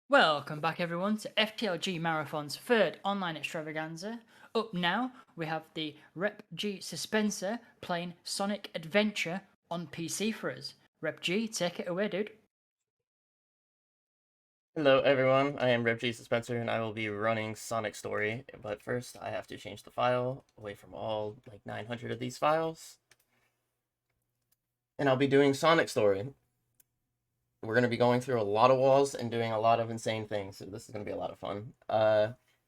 Welcome back everyone to FTLG Marathon's third online extravaganza. Up now, we have the RepGSuspenser playing Sonic Adventure on PC for us. RepG, take it away, dude. Hello everyone, I am RepGSuspenser and I will be running Sonic Story, but first I have to change the file away from all 900 of these files. And I'll be doing Sonic Story. We're going to be going through a lot of walls and doing a lot of insane things, so this is going to be a lot of fun.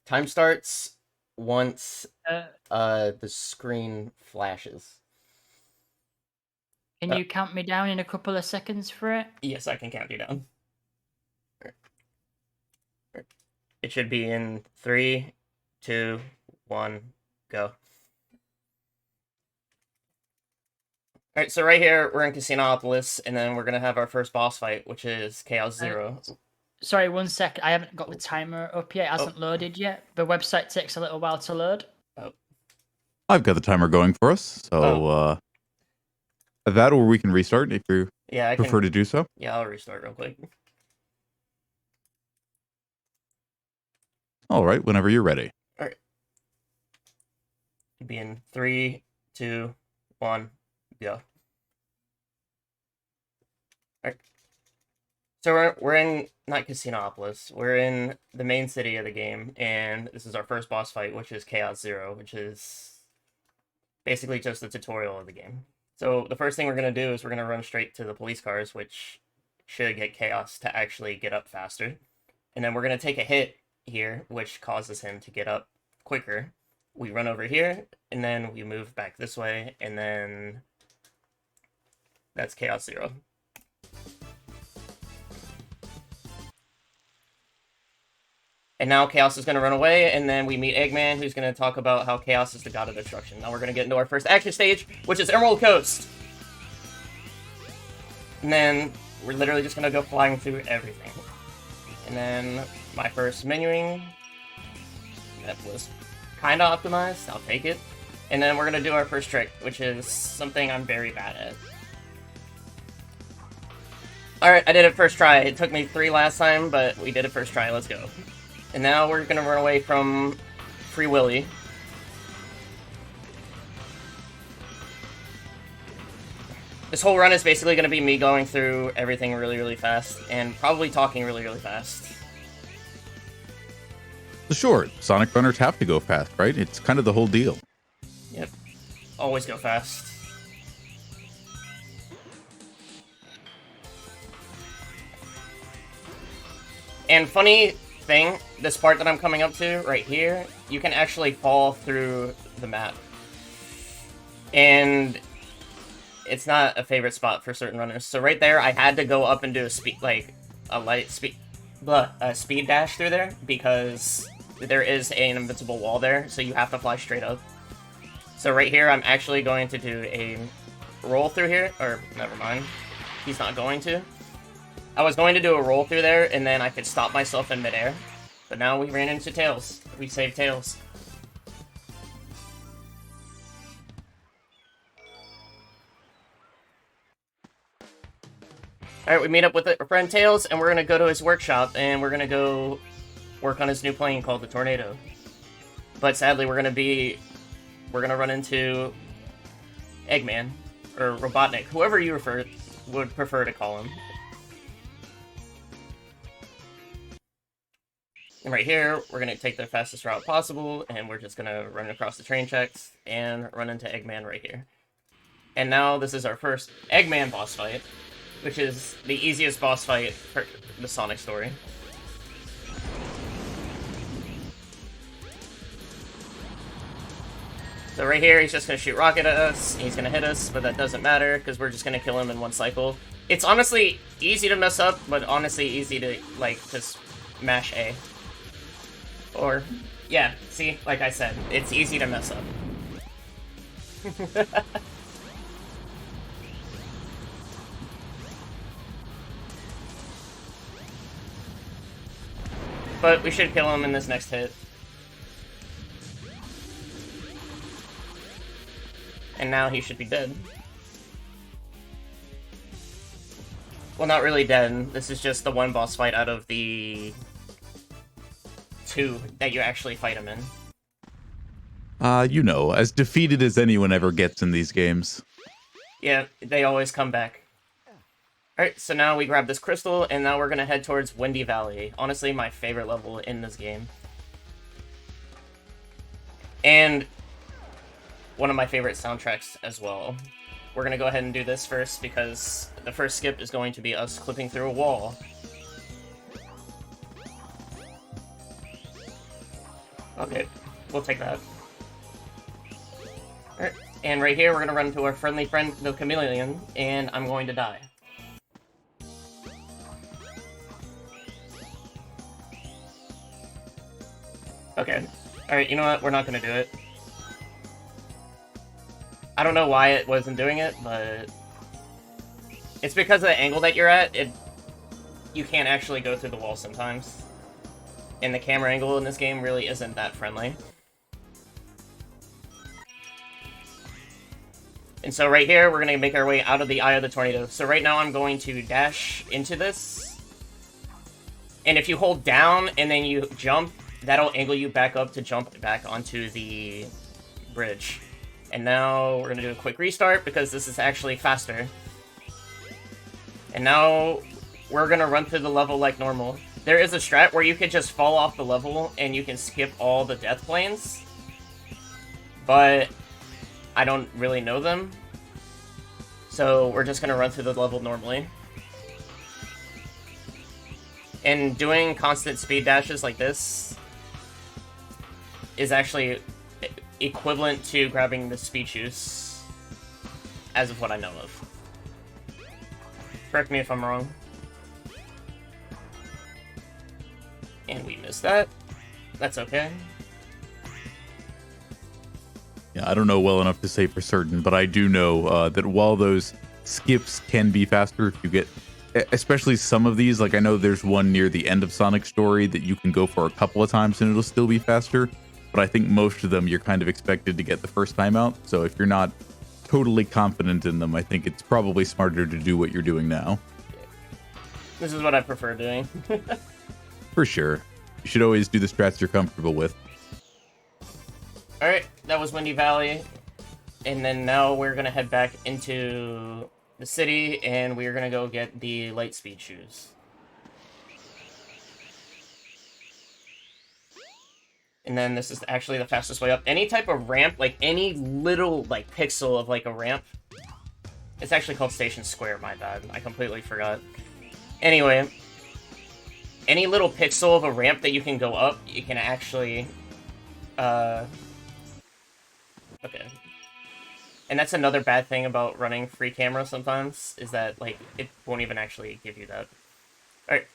Time starts once the screen flashes. Can you count me down in a couple of seconds for it? Yes, I can count you down. It should be in 3, 2, 1, go. Alright, so right here, we're in Casinopolis, and then we're gonna have our first boss fight, which is Chaos Zero. Sorry, 1 sec. I haven't got the timer up yet. It hasn't loaded yet. The website takes a little while to load. Oh. I've got the timer going for us, so that or we can restart if you prefer to do so. Yeah, I'll restart real quick. All right, whenever you're ready. All right. Be in 3, 2, 1, go. All right. So we're in not Casinopolis. We're in the main city of the game, and this is our first boss fight, which is Chaos Zero, which is basically just a tutorial of the game. So the first thing we're gonna do is we're gonna run straight to the police cars, which should get Chaos to actually get up faster, and then we're gonna take a hit here, which causes him to get up quicker. We run over here, and then we move back this way, and then that's Chaos Zero. And now Chaos is going to run away, and then we meet Eggman, who's going to talk about how Chaos is the god of destruction. Now we're going to get into our first action stage, which is Emerald Coast. And then we're literally just going to go flying through everything. And then my first menuing, that was kind of optimized, I'll take it. And then we're going to do our first trick, which is something I'm very bad at. Alright, I did it first try. It took me 3 last time, but we did it first try. Let's go. And now we're going to run away from Free Willy. This whole run is basically going to be me going through everything really, really fast, and probably talking really, really fast. Sure, Sonic runners have to go fast, right? It's kind of the whole deal. Yep. Always go fast. And funny thing, this part that I'm coming up to, right here, you can actually fall through the map. And it's not a favorite spot for certain runners. So right there, I had to go up and do a speed dash through there, because there is an invincible wall there, so you have to fly straight up. So right here, I'm actually going to do a roll through here, or never mind, he's not going to. I was going to do a roll through there, and then I could stop myself in midair. But now we ran into Tails. We saved Tails. Alright, we meet up with our friend Tails, and we're going to go to his workshop, and we're going to go work on his new plane called the Tornado. But sadly, we're going to run into Eggman, or Robotnik, whoever you would prefer to call him. And right here, we're going to take the fastest route possible, and we're just going to run across the train tracks and run into Eggman right here. And now this is our first Eggman boss fight, which is the easiest boss fight for the Sonic story. So right here, he's just going to shoot rocket at us, he's going to hit us, but that doesn't matter, because we're just going to kill him in one cycle. It's honestly easy to mess up, but honestly easy to, just mash A. Or, yeah, see, like I said, it's easy to mess up. But we should kill him in this next hit. And now he should be dead. Well, not really dead. This is just the one boss fight out of the 2 that you actually fight him in. You know, as defeated as anyone ever gets in these games. Yeah, they always come back. Alright, so now we grab this crystal, and now we're gonna head towards Windy Valley. Honestly, my favorite level in this game. And one of my favorite soundtracks as well. We're gonna go ahead and do this first, because the first skip is going to be us clipping through a wall. Okay, we'll take that. Alright, and right here we're gonna run into our friendly friend, the Chameleon, and I'm going to die. Okay. Alright, you know what? We're not gonna do it. I don't know why it wasn't doing it, but... it's because of the angle that you're at, you can't actually go through the wall sometimes. And the camera angle in this game really isn't that friendly. And so right here, we're gonna make our way out of the eye of the tornado. So right now I'm going to dash into this. And if you hold down and then you jump, that'll angle you back up to jump back onto the bridge. And now we're gonna do a quick restart because this is actually faster. And now we're gonna run through the level like normal. There is a strat where you could just fall off the level and you can skip all the death planes. But I don't really know them. So we're just gonna run through the level normally. And doing constant speed dashes like this is actually equivalent to grabbing the speed juice, as of what I know of. Correct me if I'm wrong. And we missed that. That's okay. Yeah, I don't know well enough to say for certain, but I do know that while those skips can be faster if you get, especially some of these, like I know there's one near the end of Sonic's story that you can go for a couple of times and it'll still be faster. But I think most of them you're kind of expected to get the first time out. So if you're not totally confident in them, I think it's probably smarter to do what you're doing now. This is what I prefer doing. For sure. You should always do the strats you're comfortable with. Alright, that was Windy Valley. And then now we're going to head back into the city and we're going to go get the Lightspeed shoes. And then this is actually the fastest way up. Any type of ramp, like any little like pixel of like a ramp. It's actually called Station Square, my bad. I completely forgot. Anyway, any little pixel of a ramp that you can go up, you can actually... Okay. And that's another bad thing about running free camera sometimes, is that like it won't even actually give you that. Alright,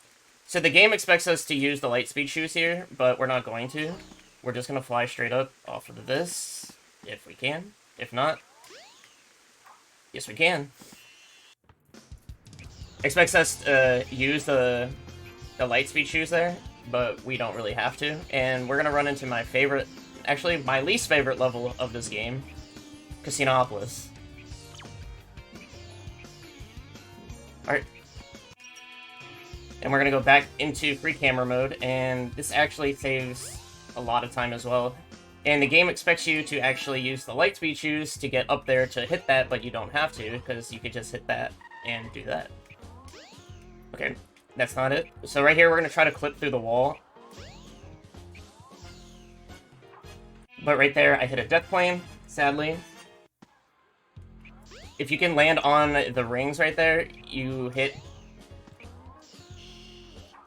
so the game expects us to use the Lightspeed shoes here, but we're not going to. We're just going to fly straight up off of this, if we can. If not, yes we can. Expects us to use the Lightspeed shoes there, but we don't really have to. And we're going to run into my favorite, actually my least favorite level of this game, Casinopolis. Alright. And we're going to go back into free camera mode, and this actually saves a lot of time as well. And the game expects you to actually use the Lightspeed shoes to get up there to hit that, but you don't have to, because you could just hit that and do that. Okay, that's not it. So right here, we're going to try to clip through the wall. But right there, I hit a death plane, sadly. If you can land on the rings right there, you hit...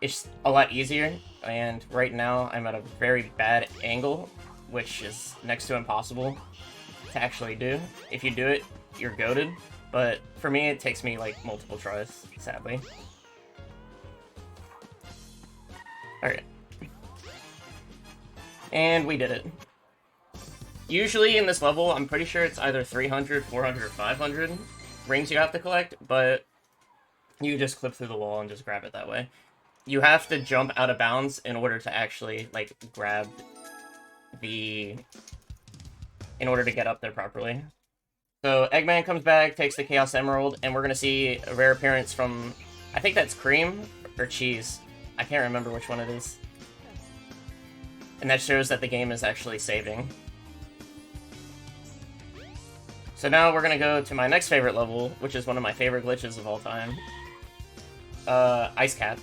it's a lot easier. And right now, I'm at a very bad angle, which is next to impossible to actually do. If you do it, you're goated. But for me, it takes me like multiple tries, sadly. Alright. And we did it. Usually in this level, I'm pretty sure it's either 300, 400, 500 rings you have to collect, but you just clip through the wall and just grab it that way. You have to jump out of bounds in order to actually, like, grab the... in order to get up there properly. So, Eggman comes back, takes the Chaos Emerald, and we're gonna see a rare appearance from... I think that's Cream or Cheese. I can't remember which one it is. And that shows that the game is actually saving. So now we're gonna go to my next favorite level, which is one of my favorite glitches of all time. Ice Cap.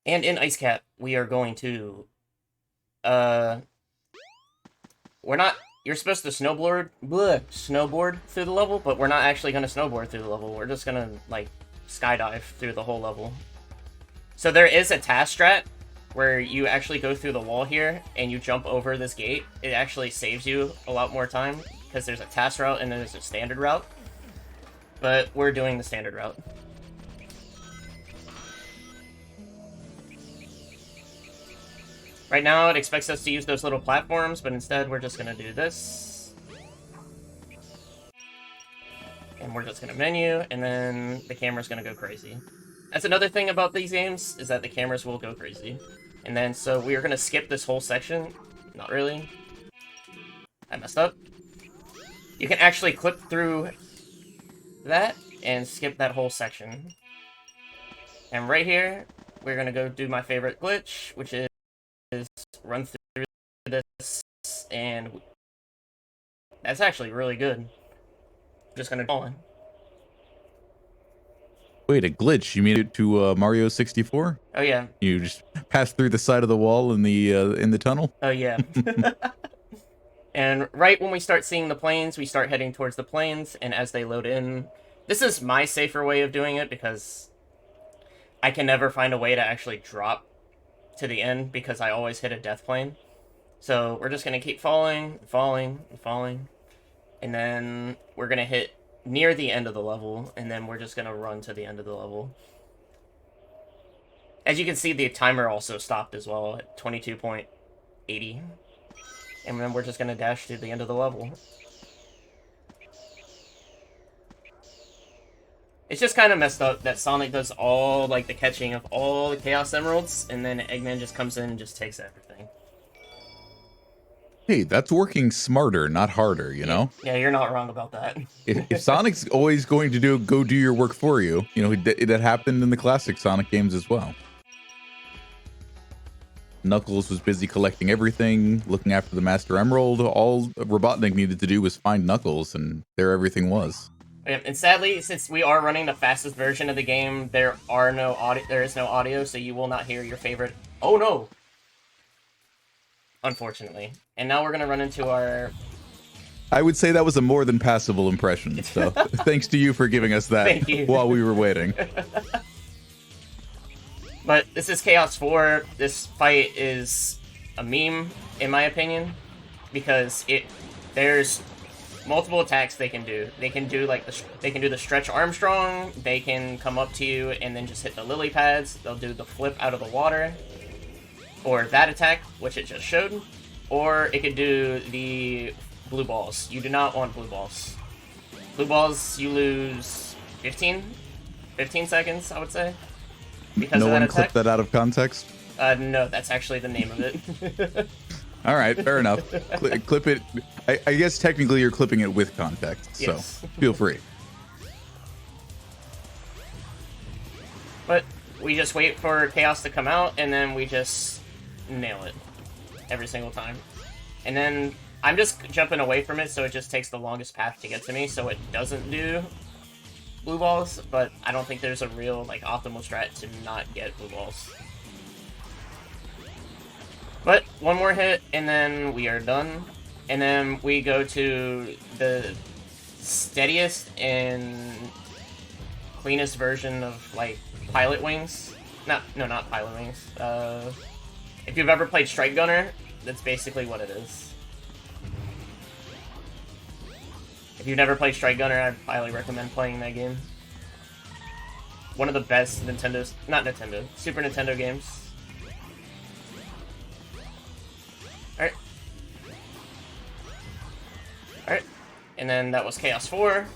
And in Ice Cap, we are going to... You're supposed to snowboard through the level, but we're not actually gonna snowboard through the level. We're just gonna, like, skydive through the whole level. So there is a task strat where you actually go through the wall here and you jump over this gate. It actually saves you a lot more time because there's a task route and then there's a standard route. But we're doing the standard route. Right now it expects us to use those little platforms, but instead we're just gonna do this. And we're just gonna menu, and then the camera's gonna go crazy. That's another thing about these games, is that the cameras will go crazy. And then, so we are gonna skip this whole section. Not really. I messed up. You can actually clip through that and skip that whole section. And right here, we're gonna go do my favorite glitch, which is run through this, and that's actually really good. I'm just gonna go on. Wait, a glitch? You mean it to Mario 64? Oh yeah. You just pass through the side of the wall in the tunnel? Oh yeah. And right when we start seeing the planes, we start heading towards the planes, and as they load in, this is my safer way of doing it because I can never find a way to actually drop to the end because I always hit a death plane. So we're just gonna keep falling, and then we're gonna hit near the end of the level, and then we're just gonna run to the end of the level. As you can see, the timer also stopped as well at 22.80. And then we're just gonna dash to the end of the level. It's just kind of messed up that Sonic does all, like, the catching of all the Chaos Emeralds, and then Eggman just comes in and just takes everything. Hey, that's working smarter, not harder, you know? Yeah, you're not wrong about that. If Sonic's always going to go do your work for you, you know, that happened in the classic Sonic games as well. Knuckles was busy collecting everything, looking after the Master Emerald. All Robotnik needed to do was find Knuckles, and there everything was. And sadly, since we are running the fastest version of the game, there is no audio, so you will not hear your favorite... Oh no! Unfortunately. And now we're gonna run into our... I would say that was a more than passable impression, so thanks to you for giving us that while we were waiting. But this is Chaos 4. This fight is a meme, in my opinion, because there's multiple attacks they can do. They can do the Stretch Armstrong. They can come up to you and then just hit the lily pads. They'll do the flip out of the water, or that attack, which it just showed, or it could do the blue balls. You do not want blue balls. Blue balls, you lose 15 seconds, I would say. Because no of that one attack. clipped that out of context? No, that's actually the name of it. All right, fair enough. Clip it. I guess technically you're clipping it with context, yes. So feel free. But we just wait for Chaos to come out, and then we just nail it every single time. And then I'm just jumping away from it, so it just takes the longest path to get to me, so it doesn't do blue balls, but I don't think there's a real, like, optimal strat to not get blue balls. But one more hit, and then we are done. And then we go to the steadiest and cleanest version of, like, Pilot Wings. No, not Pilot Wings. If you've ever played Strike Gunner, that's basically what it is. If you've never played Strike Gunner, I'd highly recommend playing that game. One of the best Super Nintendo games. Alright. Alright. And then that was Chaos 4.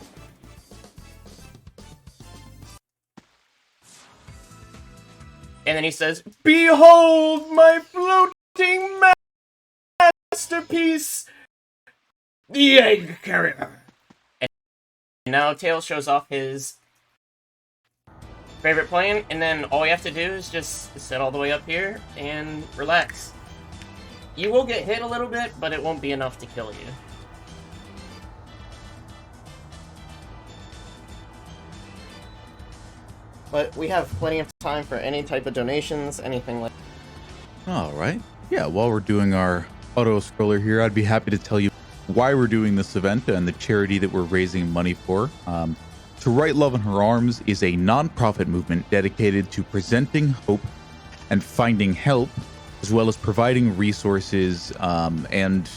And then he says, "Behold my floating masterpiece, the Egg Carrier." And now Tails shows off his favorite plane, and then all you have to do is just sit all the way up here and relax. You will get hit a little bit, but it won't be enough to kill you. But we have plenty of time for any type of donations, anything like that. All right. Yeah, while we're doing our auto scroller here, I'd be happy to tell you why we're doing this event and the charity that we're raising money for. To Right Love in Her Arms is a nonprofit movement dedicated to presenting hope and finding help, as well as providing resources and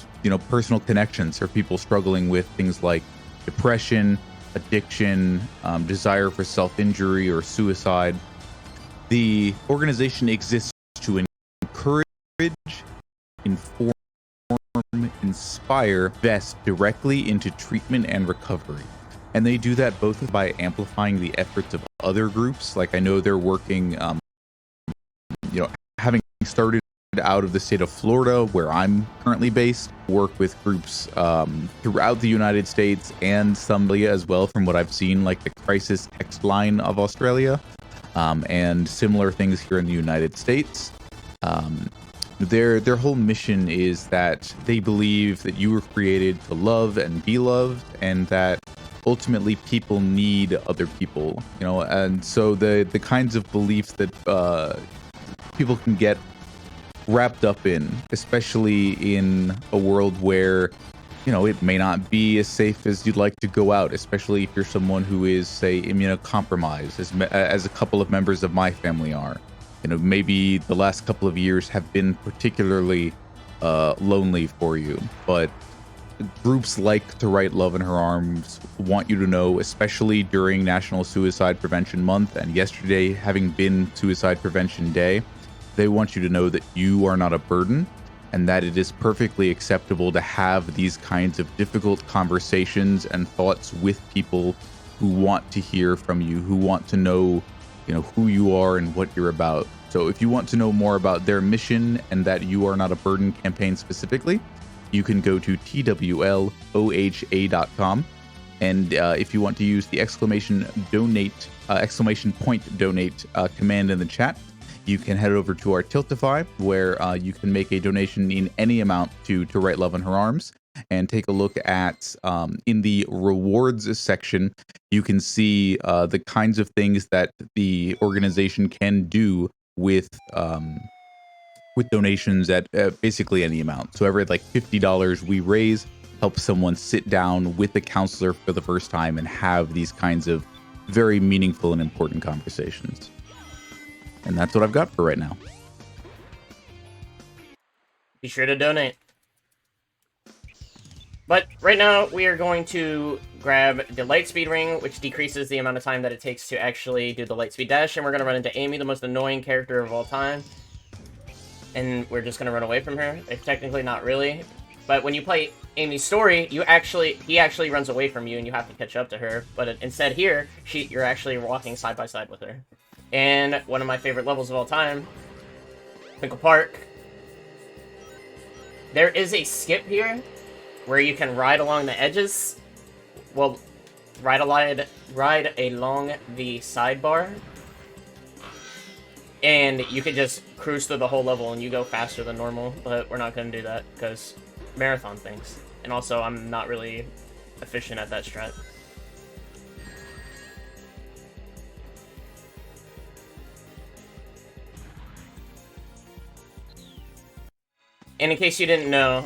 personal connections for people struggling with things like depression, addiction, desire for self-injury or suicide. The organization exists to encourage, inform, inspire, invest directly into treatment and recovery. And they do that both by amplifying the efforts of other groups. Like I know they're working, having started out of the state of Florida, where I'm currently based, work with groups throughout the United States and Somalia as well, from what I've seen, like the Crisis Text Line of Australia, and similar things here in the United States. Their whole mission is that they believe that you were created to love and be loved, and that ultimately people need other people, and so the kinds of beliefs that people can get wrapped up in, especially in a world where it may not be as safe as you'd like to go out, especially if you're someone who is, say, immunocompromised, as a couple of members of my family are. Maybe the last couple of years have been particularly lonely for you, but groups like To Right Love in Her Arms want you to know, especially during National Suicide Prevention Month and yesterday having been Suicide Prevention Day, they want you to know that you are not a burden and that it is perfectly acceptable to have these kinds of difficult conversations and thoughts with people who want to hear from you, who want to know, who you are and what you're about. So if you want to know more about their mission and that You Are Not a Burden campaign specifically, you can go to twloha.com. And if you want to use the exclamation point donate command in the chat, you can head over to our Tiltify, where you can make a donation in any amount to Right Love in Her Arms, and take a look at in the rewards section. You can see the kinds of things that the organization can do with donations at basically any amount. So every $50 we raise helps someone sit down with a counselor for the first time and have these kinds of very meaningful and important conversations. And that's what I've got for right now. Be sure to donate. But right now, we are going to grab the Lightspeed Ring, which decreases the amount of time that it takes to actually do the Lightspeed Dash, and we're going to run into Amy, the most annoying character of all time. And we're just going to run away from her. Technically, not really. But when you play Amy's story, he actually runs away from you, and you have to catch up to her. But instead here, you're actually walking side by side with her. And one of my favorite levels of all time, Twinkle Park. There is a skip here where you can ride along the edges. Well, ride along the sidebar. And you can just cruise through the whole level and you go faster than normal. But we're not going to do that because marathon things. And also, I'm not really efficient at that strat. And in case you didn't know,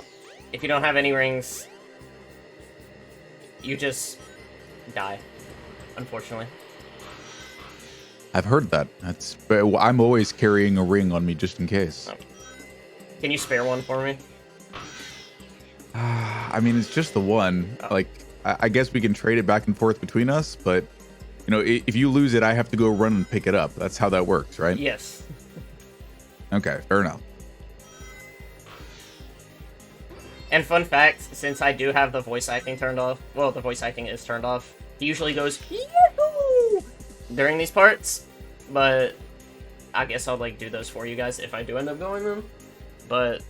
if you don't have any rings, you just die, unfortunately. I've heard that. I'm always carrying a ring on me just in case. Oh. Can you spare one for me? I mean, it's just the one. Oh. I guess we can trade it back and forth between us, but if you lose it, I have to go run and pick it up. That's how that works, right? Yes. Okay, fair enough. And fun fact, since I do have the voice acting turned off, well, the voice acting is turned off, he usually goes, Yahoo! During these parts, but I guess I'll, do those for you guys if I do end up going them, but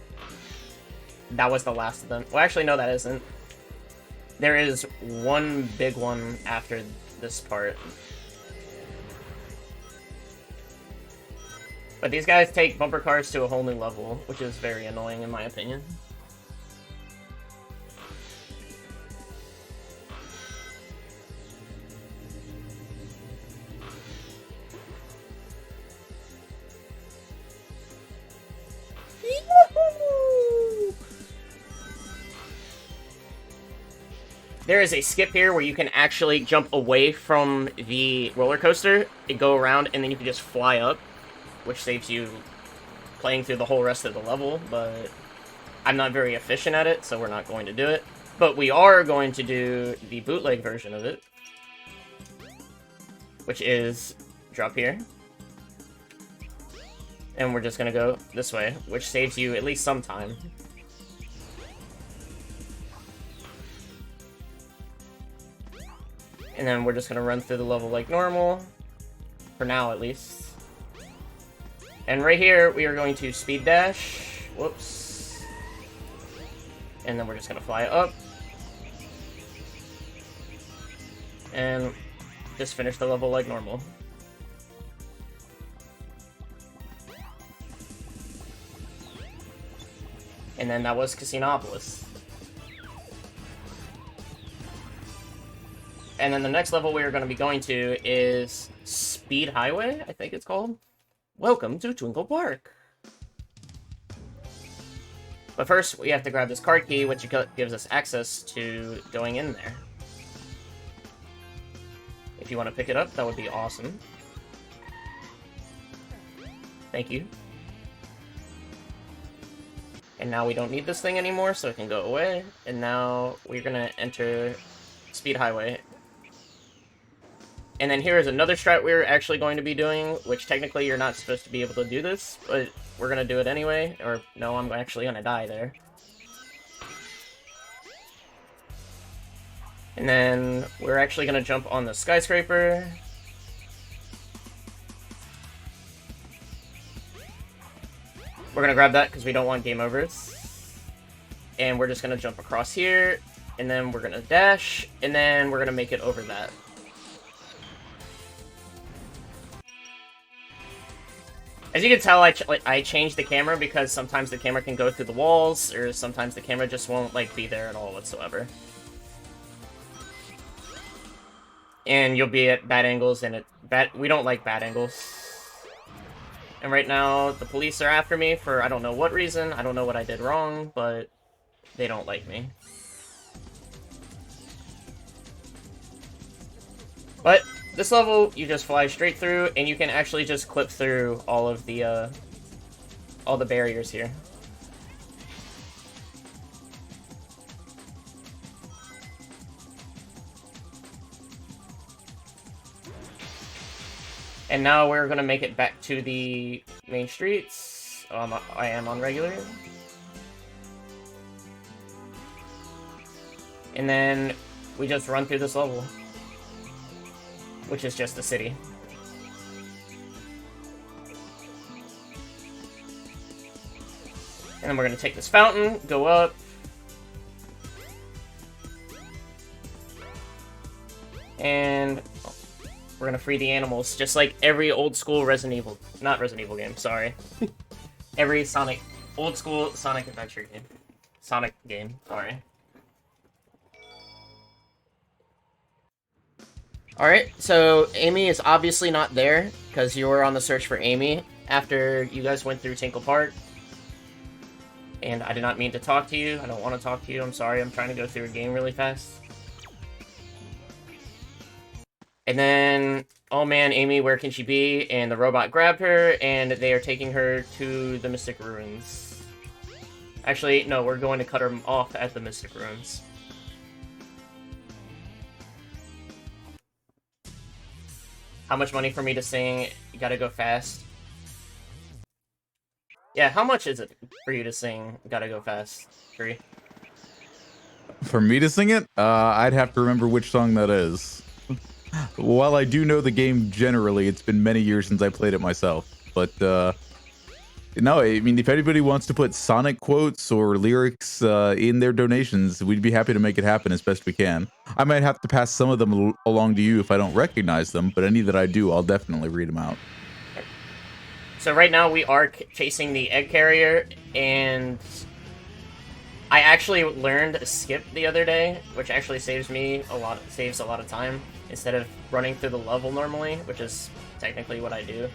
that was the last of them. Well, actually, no, that isn't. There is one big one after this part. But these guys take bumper cars to a whole new level, which is very annoying in my opinion. There is a skip here where you can actually jump away from the roller coaster and go around, and then you can just fly up, which saves you playing through the whole rest of the level, but I'm not very efficient at it, so we're not going to do it. But we are going to do the bootleg version of it, which is drop here. And we're just going to go this way, which saves you at least some time. And then we're just going to run through the level like normal, for now at least. And right here, we are going to speed dash. Whoops. And then we're just going to fly up. And just finish the level like normal. And then that was Casinopolis. And then the next level we are going to be going to is Speed Highway, I think it's called. Welcome to Twinkle Park. But first, we have to grab this card key, which gives us access to going in there. If you want to pick it up, that would be awesome. Thank you. And now we don't need this thing anymore, so it can go away. And now we're going to enter Speed Highway. And then here is another strat we're actually going to be doing, which technically you're not supposed to be able to do this, but we're going to do it anyway. Or, no, I'm actually going to die there. And then we're actually going to jump on the skyscraper. We're going to grab that because we don't want game overs. And we're just going to jump across here, and then we're going to dash, and then we're going to make it over that. As you can tell, I changed the camera because sometimes the camera can go through the walls, or sometimes the camera just won't be there at all whatsoever. And you'll be at bad angles, and we don't like bad angles. And right now, the police are after me for I don't know what reason. I don't know what I did wrong, but they don't like me. But this level, you just fly straight through, and you can actually just clip through all of the barriers here. And now we're gonna make it back to the main streets. I am on regular. And then we just run through this level, which is just the city. And then we're gonna take this fountain, go up. And we're gonna free the animals, just like every old school not Resident Evil game, sorry. Every old school Sonic Adventure game. Sonic game, sorry. Alright, so Amy is obviously not there, because you were on the search for Amy after you guys went through Tinkle Park. And I did not mean to talk to you. I don't want to talk to you. I'm sorry. I'm trying to go through a game really fast. And then, oh man, Amy, where can she be? And the robot grabbed her, and they are taking her to the Mystic Ruins. Actually, no, we're going to cut her off at the Mystic Ruins. How much money for me to sing You Gotta Go Fast? Yeah, how much is it for you to sing Gotta Go Fast? 3? For me to sing it, I'd have to remember which song that is. While I do know the game generally, it's been many years since I played it myself. But, no, I mean, if anybody wants to put Sonic quotes or lyrics in their donations, we'd be happy to make it happen as best we can. I might have to pass some of them along to you if I don't recognize them, but any that I do, I'll definitely read them out. So right now we are chasing the egg carrier, and I actually learned a skip the other day, which actually saves a lot of time instead of running through the level normally, which is technically what I do.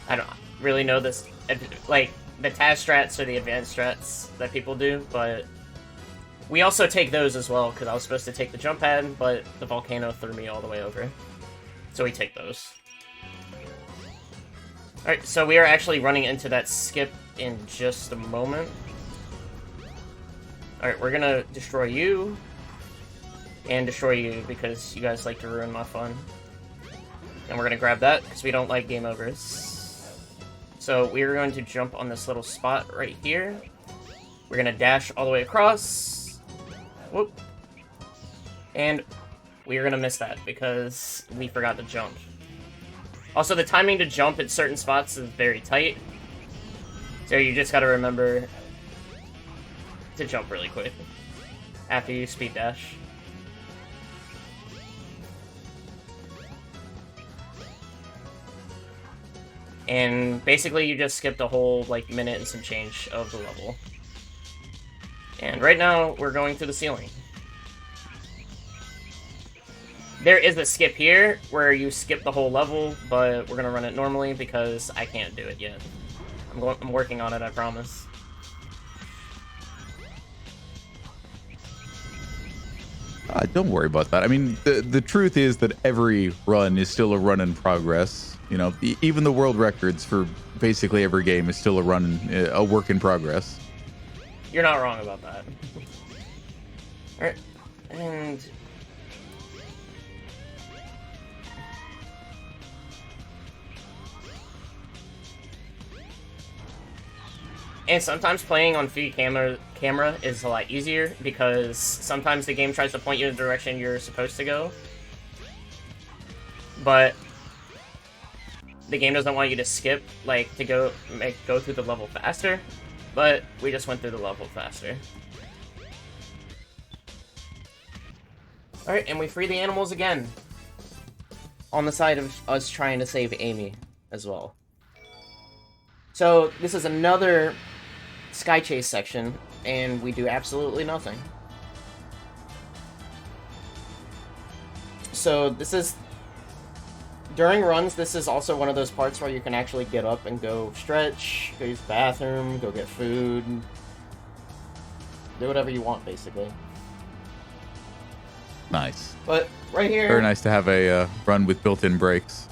I don't really know this, like the task strats or the advanced strats that people do, but we also take those as well because I was supposed to take the jump pad, but the volcano threw me all the way over, so we take those. Alright, so we are actually running into that skip in just a moment. Alright, we're gonna destroy you. And destroy you because you guys like to ruin my fun. And we're gonna grab that because we don't like game overs. So we're going to jump on this little spot right here. We're gonna dash all the way across. Whoop. And we are gonna miss that because we forgot to jump. Also, the timing to jump at certain spots is very tight. So you just gotta remember to jump really quick after you speed dash. And basically you just skipped a whole like minute and some change of the level. And right now we're going through the ceiling. There is a skip here where you skip the whole level, but we're gonna run it normally because I can't do it yet. I'm working on it, I promise. Don't worry about that. I mean, the truth is that every run is still a run in progress. You know, even the world records for basically every game is still a work in progress. You're not wrong about that. Alright, and sometimes playing on free camera is a lot easier because sometimes the game tries to point you in the direction you're supposed to go. But the game doesn't want you to skip, like, to go through the level faster. But we just went through the level faster. Alright, and we free the animals again. On the side of us trying to save Amy as well. So, this is another Sky Chase section, and we do absolutely nothing. So, this is... During runs, this is also one of those parts where you can actually get up and go stretch, go use the bathroom, go get food. Do whatever you want, basically. Nice. But, right here... Very nice to have a run with built-in brakes.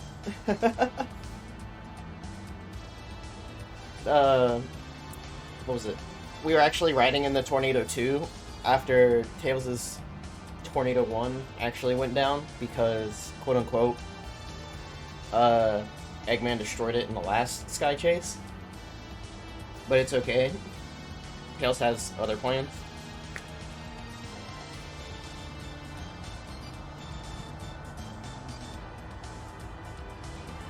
What was it? We were actually riding in the Tornado 2 after Tails' Tornado 1 actually went down because, quote-unquote, Eggman destroyed it in the last Sky Chase. But it's okay. Tails has other plans.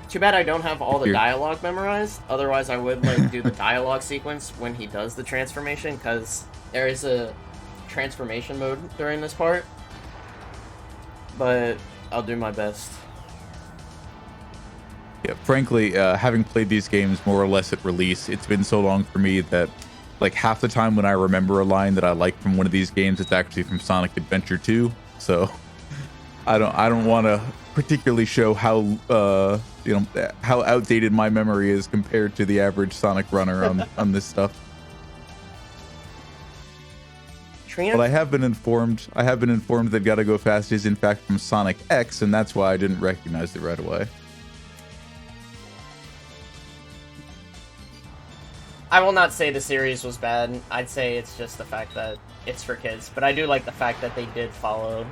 Too bad I don't have all the dialogue memorized. Otherwise, I would like do the dialogue sequence when he does the transformation, because there is a transformation mode during this part. But I'll do my best. Yeah, frankly, having played these games more or less at release, it's been so long for me that, like, half the time when I remember a line that I like from one of these games, it's actually from Sonic Adventure 2. So I don't want to particularly show how how outdated my memory is compared to the average Sonic runner on this stuff. But I have been informed that Gotta Go Fast is in fact from Sonic X, and that's why I didn't recognize it right away. I will not say the series was bad. I'd say it's just the fact that it's for kids. But I do like the fact that they did follow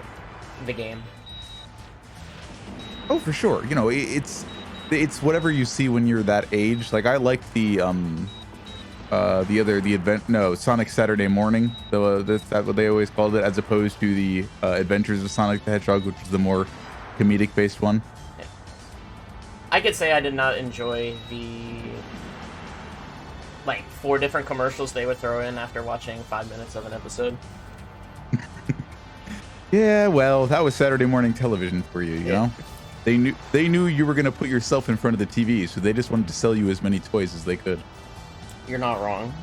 the game. Oh, for sure. You know, it's whatever you see when you're that age. Like, I like the Sonic Saturday Morning, that's what they always called it, as opposed to the Adventures of Sonic the Hedgehog, which is the more comedic based one. I could say I did not enjoy the 4 different commercials they would throw in after watching 5 minutes of an episode. Yeah, well, that was Saturday morning television for you, you know? They knew you were gonna put yourself in front of the TV, so they just wanted to sell you as many toys as they could. You're not wrong.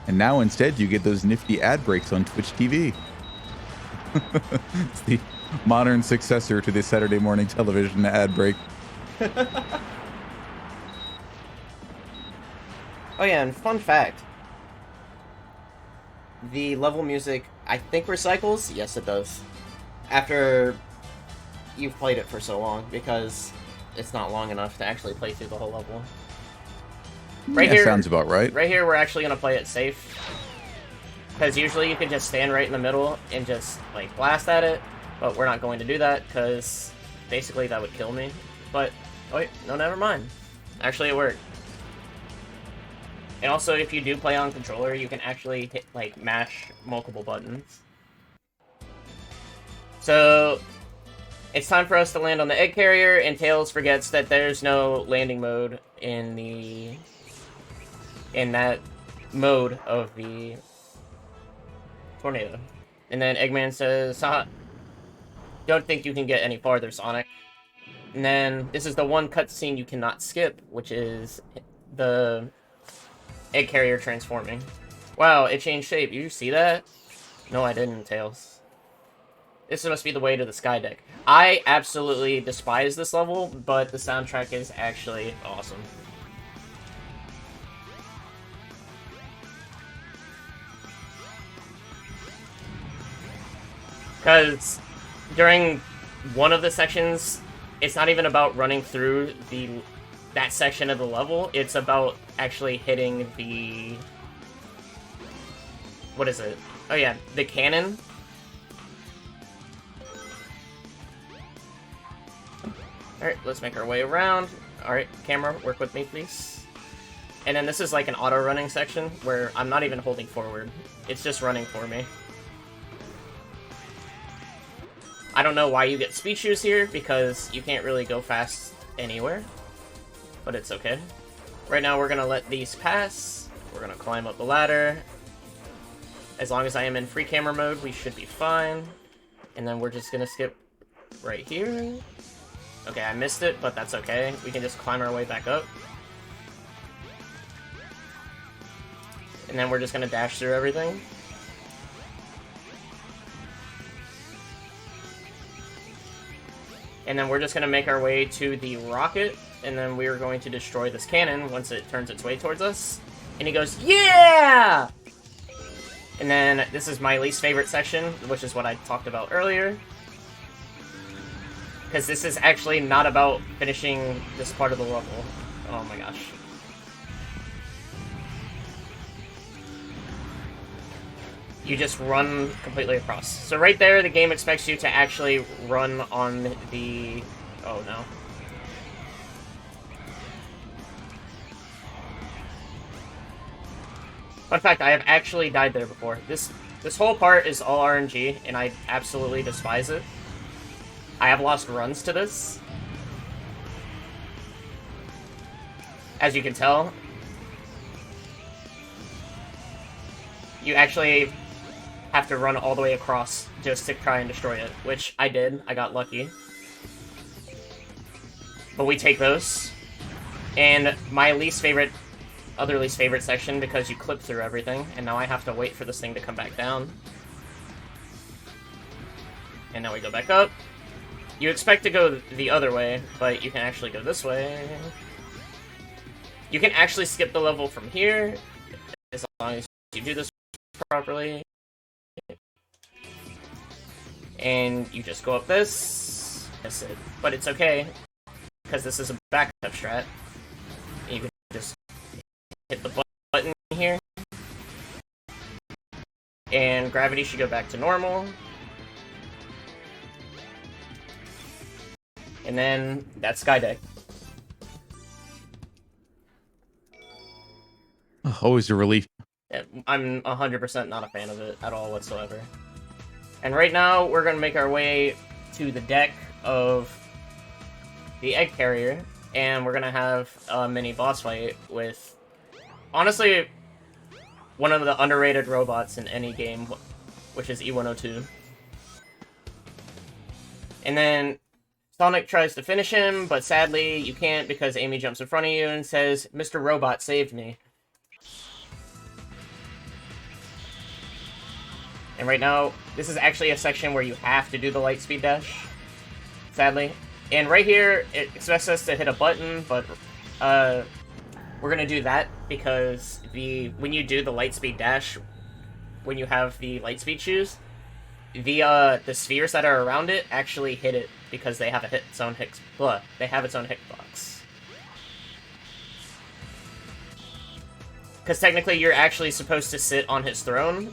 And now instead you get those nifty ad breaks on Twitch TV. It's the modern successor to the Saturday morning television ad break. Oh yeah, and fun fact. The level music, I think, recycles? Yes, it does. After you've played it for so long, because it's not long enough to actually play through the whole level. Right Yeah, here, sounds about right. Right here, we're actually going to play it safe. Because usually you can just stand right in the middle and just, like, blast at it. But we're not going to do that, because basically that would kill me. But, oh wait, no, never mind. Actually, it worked. And also, if you do play on controller, you can actually hit, like, mash multiple buttons. So, it's time for us to land on the egg carrier, and Tails forgets that there's no landing mode in that mode of the tornado. And then Eggman says, haha, don't think you can get any farther, Sonic. And then, this is the one cutscene you cannot skip, which is the egg carrier transforming. Wow, it changed shape. You see that? No, I didn't, Tails. This must be the way to the sky deck. I absolutely despise this level, but the soundtrack is actually awesome. Because during one of the sections, it's not even about running through that section of the level, it's about actually hitting the... What is it? Oh yeah, the cannon. Alright, let's make our way around. Alright, camera, work with me, please. And then this is like an auto-running section, where I'm not even holding forward. It's just running for me. I don't know why you get speed shoes here, because you can't really go fast anywhere. But it's okay. Right now we're gonna let these pass. We're gonna climb up the ladder. As long as I am in free camera mode, we should be fine. And then we're just gonna skip right here. Okay, I missed it, but that's okay. We can just climb our way back up. And then we're just gonna dash through everything. And then we're just gonna make our way to the rocket, and then we're going to destroy this cannon once it turns its way towards us. And he goes, yeah! And then this is my least favorite section, which is what I talked about earlier. Because this is actually not about finishing this part of the level. Oh my gosh. You just run completely across. So right there, the game expects you to actually run on the... Oh no. Fun fact, I have actually died there before. This whole part is all RNG, and I absolutely despise it. I have lost runs to this. As you can tell, you actually have to run all the way across just to try and destroy it, which I did. I got lucky. But we take those. And my other least favorite section, because you clip through everything, and now I have to wait for this thing to come back down. And now we go back up. You expect to go the other way, but you can actually go this way. You can actually skip the level from here, as long as you do this properly. And you just go up this. That's it. But it's okay, because this is a backup strat. And you can just hit the button here. And gravity should go back to normal. And then that's Skydeck. Always a relief. I'm 100% not a fan of it at all whatsoever. And right now, we're going to make our way to the deck of the egg carrier, and we're going to have a mini boss fight with, honestly, one of the underrated robots in any game, which is E102. And then Sonic tries to finish him, but sadly you can't because Amy jumps in front of you and says, "Mr. Robot saved me." And right now, this is actually a section where you have to do the light speed dash, sadly. And right here, it expects us to hit a button, but we're gonna do that because when you do the light speed dash, when you have the light speed shoes, the spheres that are around it actually hit it because they have its own hitbox. Because technically, you're actually supposed to sit on his throne,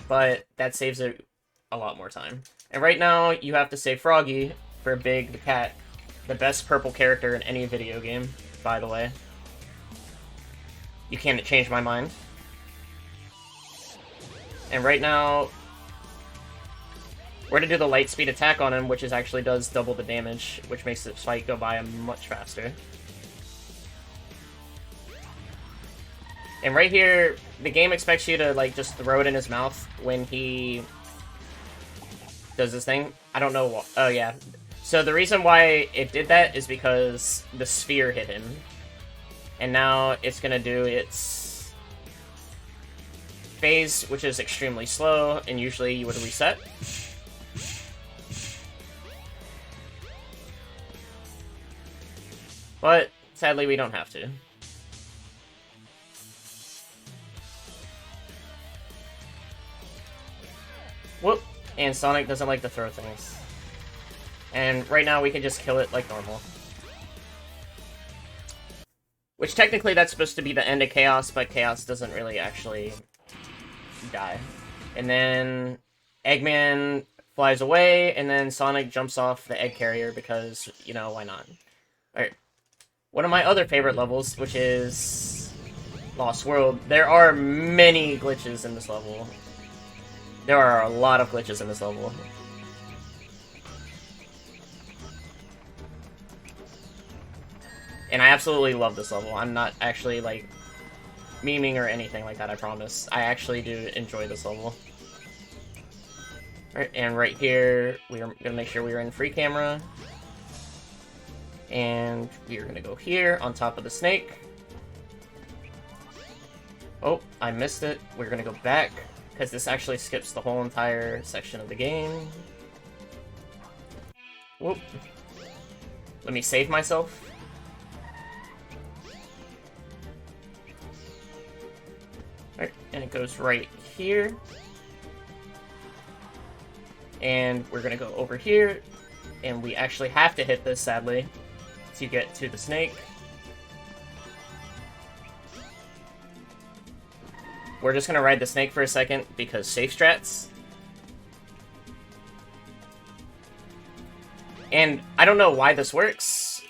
but that saves it a lot more time. And right now, you have to save Froggy for Big the Cat, the best purple character in any video game, by the way. You can't change my mind. And right now, we're gonna do the light speed attack on him, which actually does double the damage, which makes the fight go by much faster. And right here, the game expects you to, like, just throw it in his mouth when he does this thing. I don't know what. Oh, yeah. So the reason why it did that is because the sphere hit him. And now it's gonna do its phase, which is extremely slow, and usually you would reset. But, sadly, we don't have to. Whoop! And Sonic doesn't like to throw things. And right now we can just kill it like normal. Which technically that's supposed to be the end of Chaos, but Chaos doesn't really actually die. And then Eggman flies away, and then Sonic jumps off the egg carrier because, you know, why not? Alright. One of my other favorite levels, which is Lost World. There are many glitches in this level. There are a lot of glitches in this level. And I absolutely love this level. I'm not actually, like, memeing or anything like that, I promise. I actually do enjoy this level. Alright, and right here, we're gonna make sure we're in free camera. And we're gonna go here, on top of the snake. Oh, I missed it. We're gonna go back, because this actually skips the whole entire section of the game. Whoop. Let me save myself. Alright, and it goes right here. And we're gonna go over here, and we actually have to hit this, sadly, to get to the snake. We're just gonna ride the snake for a second, because safe strats. And I don't know why this works,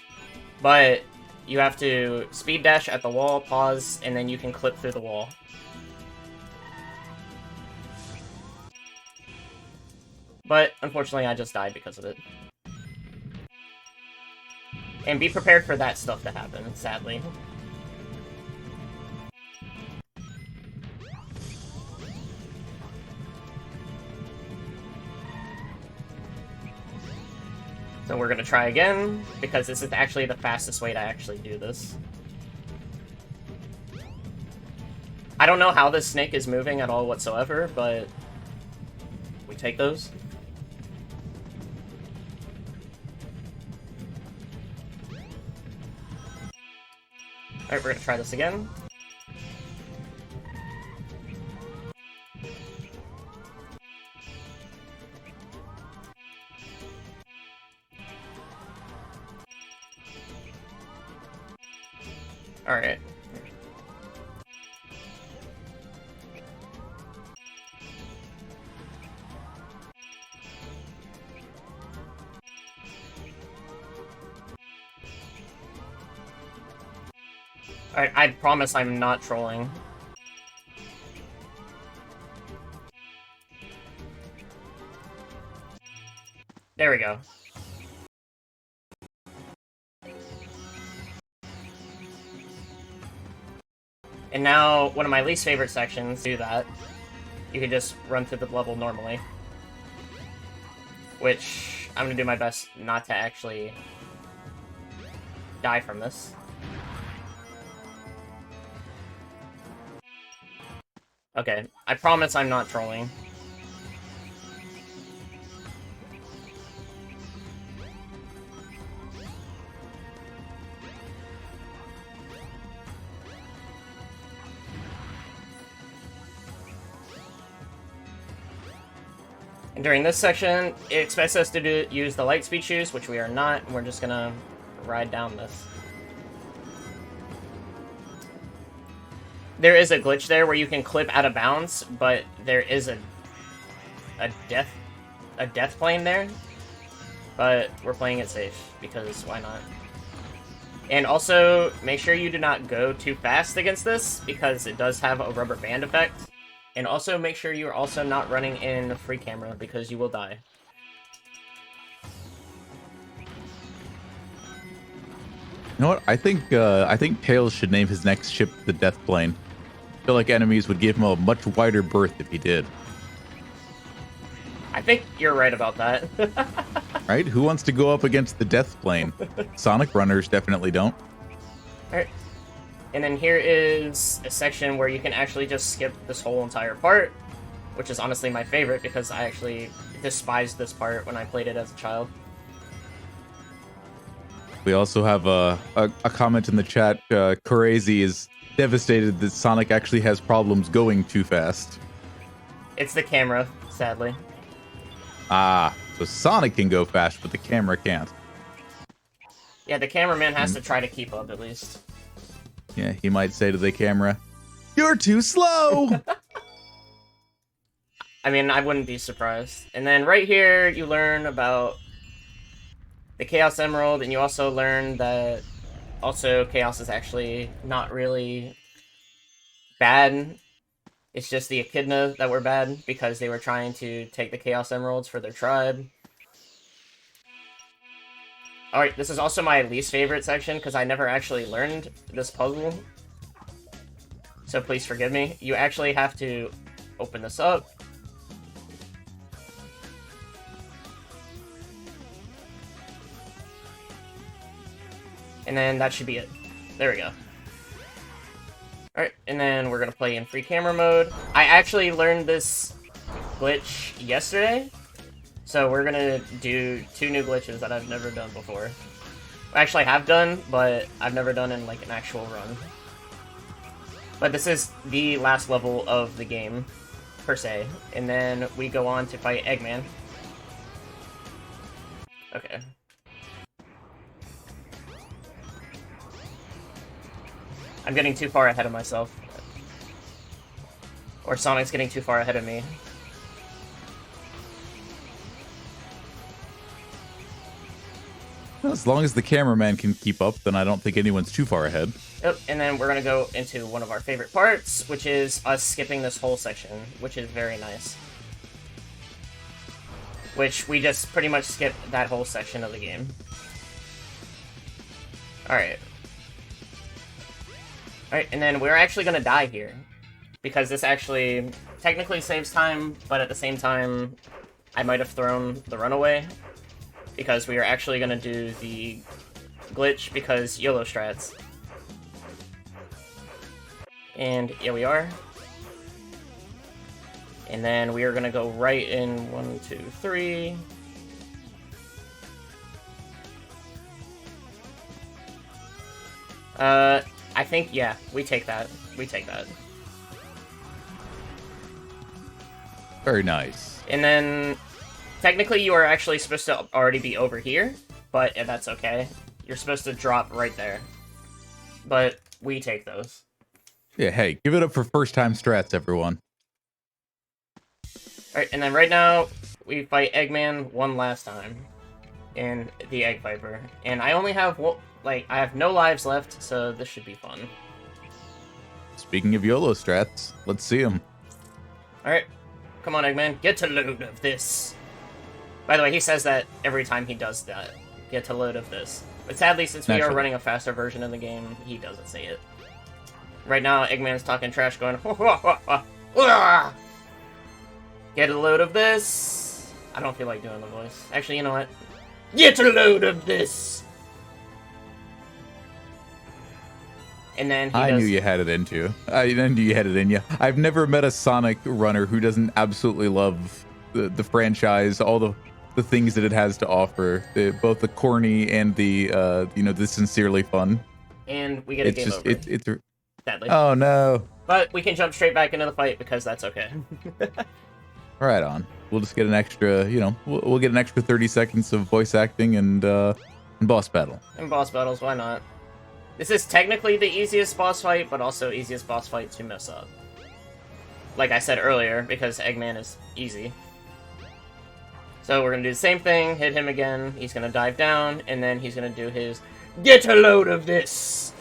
but you have to speed dash at the wall, pause, and then you can clip through the wall. But, unfortunately, I just died because of it. And be prepared for that stuff to happen, sadly. So we're gonna try again, because this is actually the fastest way to actually do this. I don't know how this snake is moving at all whatsoever, but we take those. Alright, we're gonna try this again. Alright. I promise I'm not trolling. There we go. And now, one of my least favorite sections, do that. you can just run through the level normally. Which, I'm gonna do my best not to actually die from this. Okay, I promise I'm not trolling. And during this section, it expects us to use the light speed shoes, which we are not, and we're just gonna ride down this. There is a glitch there where you can clip out of bounds, but there is a death plane there. But we're playing it safe, because why not? And also, make sure you do not go too fast against this, because it does have a rubber band effect. And also make sure you're also not running in free camera, because you will die. You know what? I think Tails should name his next ship the Death Plane. I feel like enemies would give him a much wider berth if he did. I think you're right about that. Right? Who wants to go up against the Death Plane? Sonic runners definitely don't. Alright. And then here is a section where you can actually just skip this whole entire part, which is honestly my favorite because I actually despised this part when I played it as a child. We also have a comment in the chat. Crazy is devastated that Sonic actually has problems going too fast. It's the camera, sadly. Ah, so Sonic can go fast, but the camera can't. Yeah, the cameraman has to try to keep up at least. Yeah, he might say to the camera, "You're too slow!" I mean, I wouldn't be surprised. And then right here, you learn about the Chaos Emerald, and you also learn that also Chaos is actually not really bad. It's just the Echidna that were bad because they were trying to take the Chaos Emeralds for their tribe. Alright, this is also my least favorite section because I never actually learned this puzzle. So please forgive me. You actually have to open this up. And then that should be it. There we go. Alright, and then we're gonna play in free camera mode. I actually learned this glitch yesterday. So we're gonna do 2 new glitches that I've never done before. Actually, I have done, but I've never done in like an actual run. But this is the last level of the game, per se. And then we go on to fight Eggman. Okay. I'm getting too far ahead of myself. Or Sonic's getting too far ahead of me. As long as the cameraman can keep up, then I don't think anyone's too far ahead. Yep, and then we're gonna go into one of our favorite parts, which is us skipping this whole section, which is very nice. Which we just pretty much skip that whole section of the game. Alright. Alright, and then we're actually gonna die here. Because this actually technically saves time, but at the same time, I might have thrown the runaway. Because we are actually gonna do the glitch because YOLO strats. And yeah, we are. And then we are gonna go right in 1, 2, 3. I think, yeah, we take that. We take that. Very nice. And then, technically you are actually supposed to already be over here, but that's okay. You're supposed to drop right there. But we take those. Yeah, hey, give it up for first-time strats, everyone. Alright, and then right now, we fight Eggman one last time. In the Egg Viper. And I only have, I have no lives left, so this should be fun. Speaking of YOLO strats, let's see them. Alright, come on Eggman, get a load of this. By the way, he says that every time he does that. Get a load of this. But sadly, since we are running a faster version of the game, he doesn't say it. Right now, Eggman's talking trash going, Get a load of this. I don't feel like doing the voice. Actually, you know what? Get a load of this. And then I knew you had it in you. I knew you had it in you. I've never met a Sonic runner who doesn't absolutely love the franchise, all the things that it has to offer, both the corny and the the sincerely fun. And we get a game over. It's sadly. Oh no! But we can jump straight back into the fight because that's okay. Right on. We'll just get an extra, we'll get an extra 30 seconds of voice acting and boss battle. And boss battles, why not? This is technically the easiest boss fight, but also easiest boss fight to mess up. Like I said earlier, because Eggman is easy. So we're gonna do the same thing, hit him again, he's gonna dive down, and then he's gonna do his get a load of this!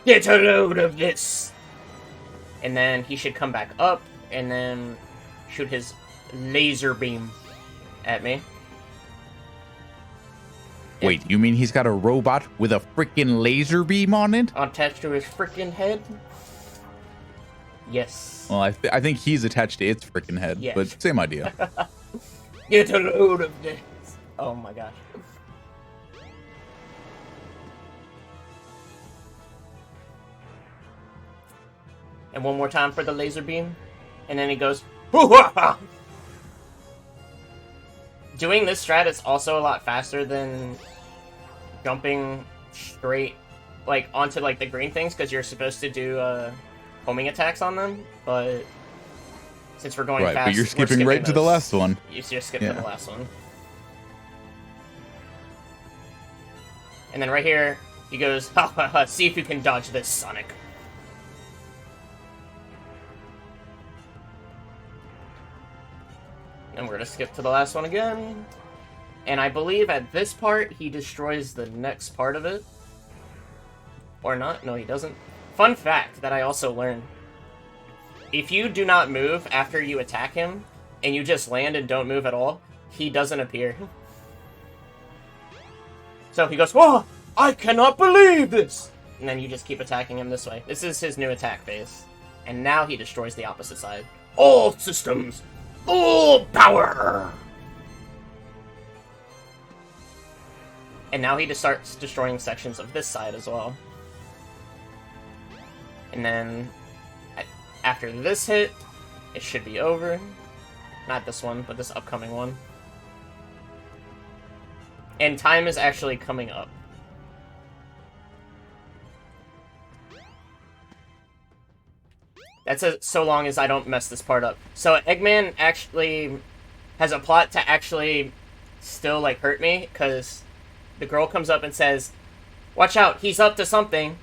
Get a load of this! And then he should come back up, and then shoot his laser beam at me. Wait, you mean he's got a robot with a freaking laser beam on it? Attached to his freaking head? Yes. Well, I think he's attached to its freaking head, Yes. but same idea. Get a load of this! Oh my gosh. And one more time for the laser beam. And then he goes, hoo-ha-ha! Doing this strat is also a lot faster than jumping straight, like, onto, like, the green things, because you're supposed to do, homing attacks on them, but since we're going Right, fast, but you're skipping right to the last one. You just skip to the last one. And then right here, he goes, ha ha ha, see if you can dodge this, Sonic. And we're gonna skip to the last one again. And I believe at this part, he destroys the next part of it. Or not? No, he doesn't. Fun fact that I also learned. If you do not move after you attack him, and you just land and don't move at all, he doesn't appear. So he goes, whoa! I cannot believe this! And then you just keep attacking him this way. This is his new attack phase. And now he destroys the opposite side. All systems! Full power! And now he just starts destroying sections of this side as well. And then, after this hit, it should be over. Not this one, but this upcoming one. And time is actually coming up. That's so long as I don't mess this part up. So Eggman actually has a plot to actually still, like, hurt me, because the girl comes up and says, watch out, he's up to something.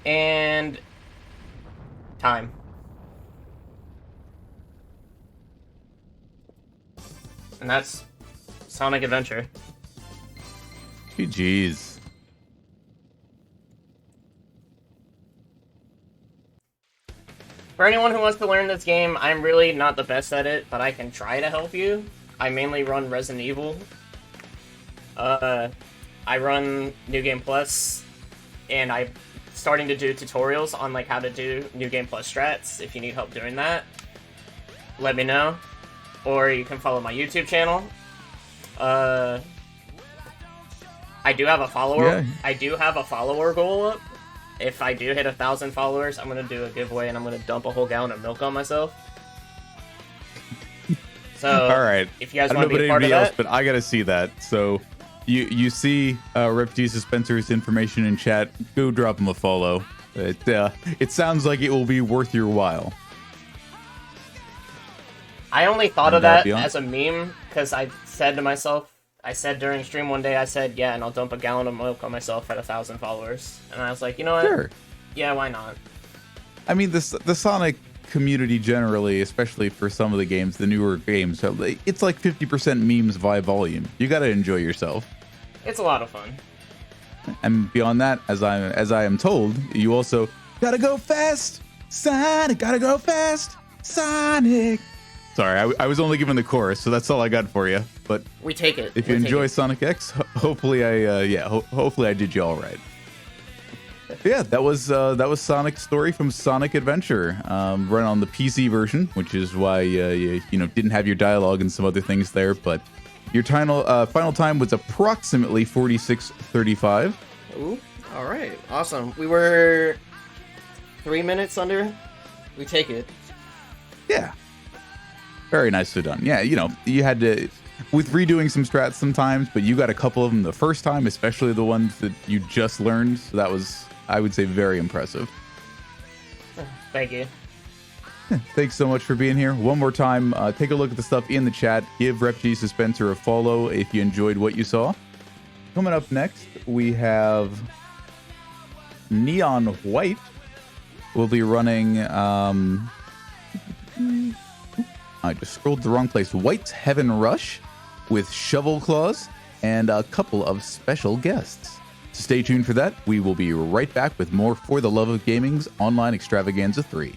And time. And that's Sonic Adventure. GG's. For anyone who wants to learn this game, I'm really not the best at it, but I can try to help you. I mainly run Resident Evil. I run New Game Plus, and I'm starting to do tutorials on like how to do New Game Plus strats. If you need help doing that, let me know. Or you can follow my YouTube channel. I do have a follower. Yeah. I do have a follower goal up. If I do hit 1,000 followers, I'm gonna do a giveaway and I'm gonna dump a whole gallon of milk on myself. So, all right. If you guys want to be a part of that, but I gotta see that. So, you see RepGSuspenser's information in chat. Go drop him a follow. It sounds like it will be worth your while. I only thought of that as a meme because I said to myself, I said during stream one day, I said, yeah, and I'll dump a gallon of milk on myself at 1,000 followers. And I was like, you know what? Sure. Yeah, why not? I mean, the Sonic community generally, especially for some of the games, the newer games, it's like 50% memes by volume. You got to enjoy yourself. It's a lot of fun. And beyond that, as I am told, you also gotta go fast, Sonic. Gotta go fast, Sonic. Sorry, I was only given the chorus, so that's all I got for you. But we take it. If you enjoy Sonic X, hopefully hopefully I did you all right. Yeah, that was Sonic's story from Sonic Adventure, run on the PC version, which is why you didn't have your dialogue and some other things there. But your final time was approximately 46:35. Ooh, all right, awesome. We were 3 minutes under. We take it. Yeah, very nicely done. Yeah, you had to with redoing some strats sometimes, but you got a couple of them the first time, especially the ones that you just learned. So that was, I would say, very impressive. Thank you. Thanks so much for being here. One more time, take a look at the stuff in the chat. Give RepGSuspenser a follow if you enjoyed what you saw. Coming up next, we have Neon White. We'll be running... I just scrolled the wrong place. White's Heaven Rush with Shovel Claws and a couple of special guests. So stay tuned for that. We will be right back with more For the Love of Gaming's Online Extravaganza 3.